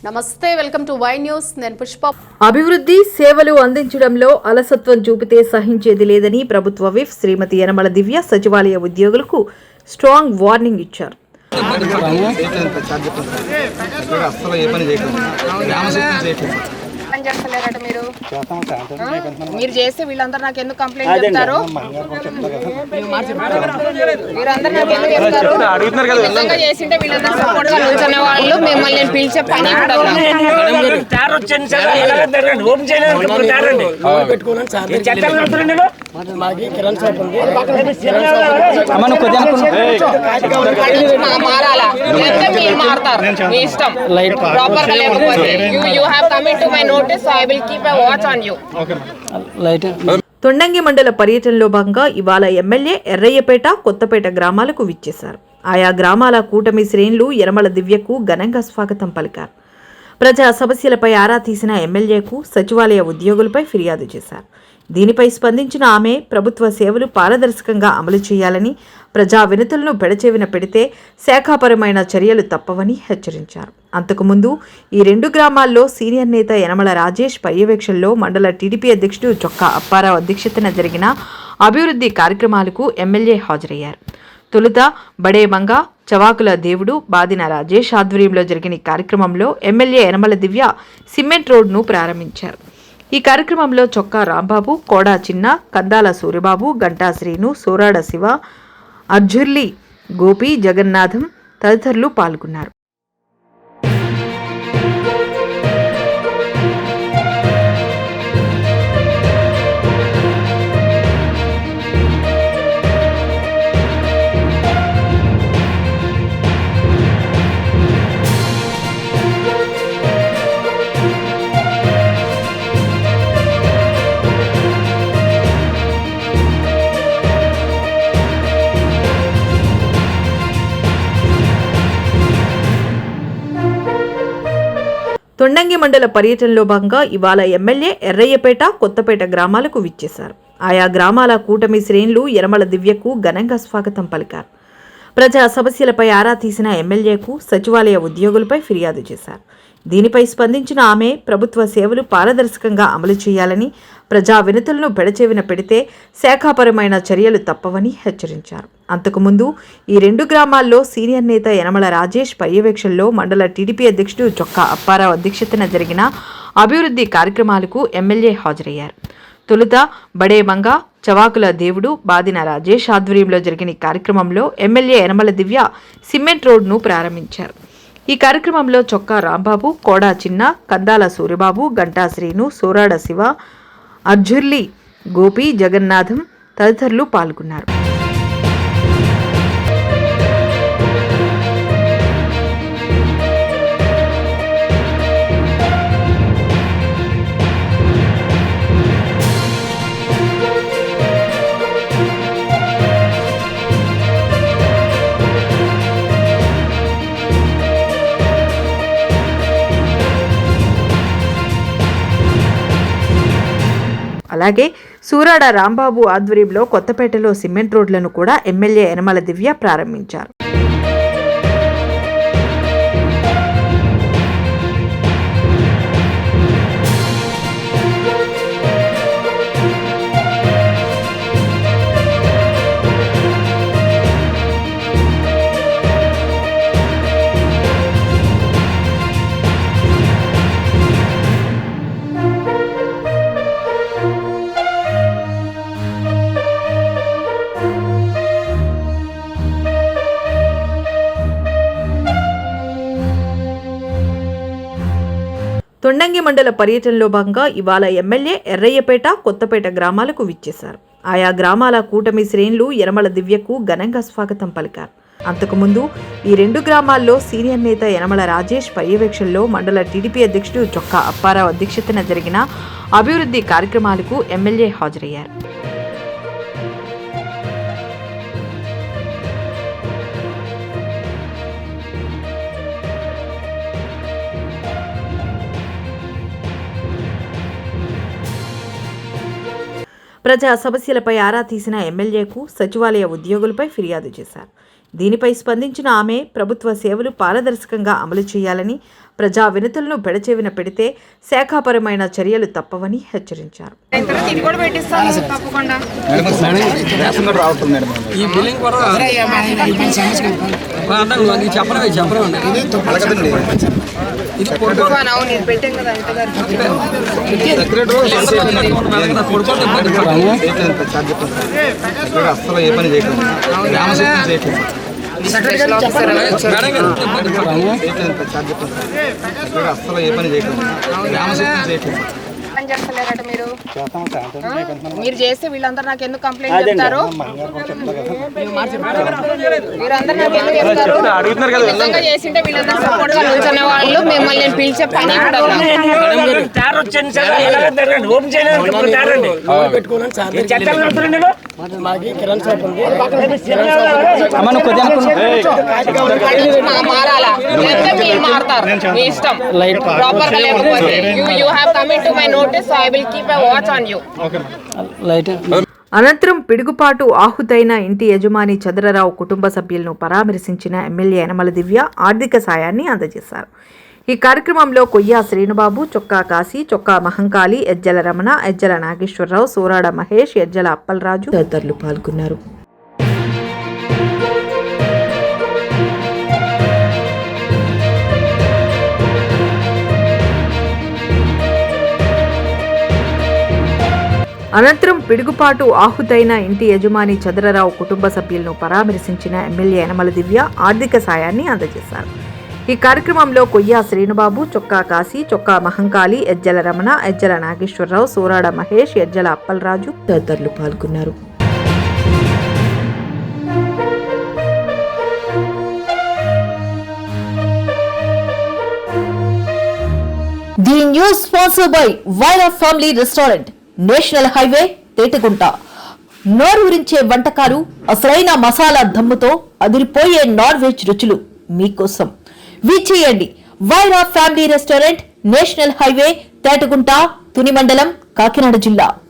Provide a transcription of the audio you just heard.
నమస్తే, welcome to Y news. నేను పుష్ప. అభివృద్ధి సేవలు అందించడంలో అలసత్వం చూపితే సహించేది లేదని ప్రభుత్వ విప్ శ్రీమతి యనమల దివ్య సచివాలయ ఉద్యోగులకు స్ట్రాంగ్ వార్నింగ్ ఇచ్చారు. మీరు చేస్తే వీళ్ళందరూ నాకు ఎందుకు కంప్లైంట్ చెప్తారు? మీరందరూ నాకు ఎందుకు చెప్తారు? నిజంగా చేసింటే వీళ్ళందరూ సపోర్ట్ గా నిల్చున్న వాళ్ళు మిమ్మల్ని నేను పిలిచే పని కూడా మారాలా లేకపోతే మీరు మారుతారు, మీ ఇష్టం. ప్రాపర్ గా లేకపోతే you have coming to my notice, so I will keep a watch on you. Thondangi మండల పర్యటనలో భాగంగా ఇవాళ ఎమ్మెల్యే ఎర్రయ్యపేట, కొత్తపేట గ్రామాలకు విచ్చేశారు. ఆయా గ్రామాల కూటమి శ్రేణులు యనమల దివ్యకు ఘనంగా స్వాగతం పలికారు. ప్రజా సమస్యలపై ఆరా తీసిన ఎమ్మెల్యేకు సచివాలయ ఉద్యోగులపై ఫిర్యాదు చేశారు. దీనిపై స్పందించిన ఆమె ప్రభుత్వ సేవలు పారదర్శకంగా అమలు చేయాలని, ప్రజా వినతులను పెడచెవిన పెడితే శాఖాపరమైన చర్యలు తప్పవని హెచ్చరించారు. అంతకుముందు ఈ 2 గ్రామాల్లో సీనియర్ నేత యనమల రాజేష్ పర్యవేక్షణలో మండల టీడీపీ అధ్యక్షుడు చొక్కా అప్పారావు అధ్యక్షతన జరిగిన అభివృద్ధి కార్యక్రమాలకు ఎమ్మెల్యే హాజరయ్యారు. తొలుత బడేమంగ, చవాకుల దేవుడు, బాదిన రాజేష్ ఆధ్వర్యంలో జరిగిన ఈ కార్యక్రమంలో ఎమ్మెల్యే యనమల దివ్య సిమెంట్ రోడ్ను ప్రారంభించారు. ఈ కార్యక్రమంలో చొక్కా రాంబాబు, కోడా చిన్న, కందాల సూర్యబాబు, గంటా శ్రీను, సోరాడ శివ, అర్జుర్లి గోపి, జగన్నాథం తదితరులు పాల్గొన్నారు. తొండంగి మండల పర్యటనలో భాగంగా ఇవాళ ఎమ్మెల్యే ఎర్రయ్యపేట, కొత్తపేట గ్రామాలకు విచ్చేశారు. ఆయా గ్రామాల కూటమి శ్రేణులు యనమల దివ్యకు ఘనంగా స్వాగతం పలికారు. ప్రజా సమస్యలపై ఆరా తీసిన ఎమ్మెల్యేకు సచివాలయ ఉద్యోగులపై ఫిర్యాదు చేశారు. దీనిపై స్పందించిన ఆమె ప్రభుత్వ సేవలు పారదర్శకంగా అమలు చేయాలని, ప్రజా వినతులను పెడచెవిన పెడితే శాఖాపరమైన చర్యలు తప్పవని హెచ్చరించారు. అంతకుముందు ఈ 2 గ్రామాల్లో సీనియర్ నేత యనమల రాజేష్ పర్యవేక్షణలో మండల టీడీపీ అధ్యక్షుడు చొక్కా అప్పారావు అధ్యక్షతన జరిగిన అభివృద్ధి కార్యక్రమాలకు ఎమ్మెల్యే హాజరయ్యారు. తొలుత బడేమంగ, చవాకుల దేవుడు, బాదిన రాజేష్ ఆధ్వర్యంలో జరిగిన ఈ కార్యక్రమంలో ఎమ్మెల్యే యనమల దివ్య సిమెంట్ రోడ్ను ప్రారంభించారు. ఈ కార్యక్రమంలో చొక్కా రాంబాబు, కోడా చిన్న, కందాల సూర్యబాబు, గంటా శ్రీను, సోరాడ శివ, అర్జుర్లి గోపి, జగన్నాథం తదితరులు పాల్గొన్నారు. అలాగే సూరాడ రాంబాబు ఆధ్వర్యంలో కొత్తపేటలో సిమెంట్ రోడ్లను కూడా ఎమ్మెల్యే యనమల దివ్య ప్రారంభించారు. తొండంగి మండల పర్యటనలో భాగంగా ఇవాళ ఎమ్మెల్యే ఎర్రయ్యపేట, కొత్తపేట గ్రామాలకు విచ్చేశారు. ఆయా గ్రామాల కూటమి శ్రేణులు యనమల దివ్యకు ఘనంగా స్వాగతం పలికారు. అంతకుముందు ఈ 2 గ్రామాల్లో సీనియర్ నేత యనమల రాజేష్ పర్యవేక్షణలో మండల టీడీపీ అధ్యక్షుడు చొక్కా అప్పారావు అధ్యక్షతన జరిగిన అభివృద్ధి కార్యక్రమాలకు ఎమ్మెల్యే హాజరయ్యారు. ప్రజా సమస్యలపై ఆరా తీసిన ఎమ్మెల్యేకు సచివాలయ ఉద్యోగులపై ఫిర్యాదు చేశారు. దీనిపై స్పందించిన ఆమె ప్రభుత్వ సేవలు పారదర్శకంగా అమలు చేయాలని, ప్రజా వినతులను పెడచెవిన పెడితే శాఖాపరమైన చర్యలు తప్పవని హెచ్చరించారు. అసలు ఏ పని చేయకుండా అసలు ఏ పని చేయకుండా మీరు చేస్తే వీళ్ళందరూ నాకు ఎందుకు కంప్లైంట్ చెప్తారు? మీరందరూ నాకు ఎందుకు చెప్తారు? నిజంగా చేసింటే వీళ్ళందరూ సపోర్ట్ గా నిల్చునే వాళ్ళు మిమ్మల్ని నేను పిలిచే పని కూడా మారాలా లేకపోతే మీరు మారుతారు, మీ ఇష్టం. ప్రాపర్ గా లేకపోతే you have coming to my notice, so I will keep a watch on you. అనంతరం పిడుగుపాటు ఆహుతైన ఇంటి యజమాని చంద్రరావు కుటుంబ సభ్యులను పరామర్శించిన ఎమ్మెల్యే యనమల దివ్య ఆర్థిక సాయాన్ని అందజేశారు. ఈ కార్యక్రమంలో కొయ్యా శ్రీనుబాబు, చొక్కా కాశీ, చొక్కా మహంకాళి, ఎజ్జల రమణ, ఎజ్జల నాగేశ్వరరావు, సోరాడ మహేష్, ఎజ్జల అప్పలరాజు తదితరులు పాల్గొన్నారు. అనంతరం పిడుగుపాటు ఆహుతైన ఇంటి యజమాని చంద్రరావు కుటుంబ సభ్యులను పరామర్శించిన ఎమ్మెల్యే యనమల దివ్య ఆర్థిక సాయాన్ని అందజేశారు. ఈ కార్యక్రమంలో కొయ్యా శ్రీనుబాబు, చొక్కా కాశీ, చొక్కా మహంకాళి, ఎజ్జల రమణ, ఎజ్జల నాగేశ్వరరావు, సోరాడ మహేష్, ఎజ్జల అప్పలరాజు తదితరులు పాల్గొన్నారు. The news sponsored by Vaira family restaurant, national highway, Tetagunta. నోరూరించే వంటకాలు, అసలైన మసాలా దమ్ముతో అదిరిపోయే నాన్ వెజ్ రుచులు మీకోసం. విచ్చేయండి Vaira family restaurant, national highway, Tetagunta, Tuni మండలం, కాకినాడ జిల్లా.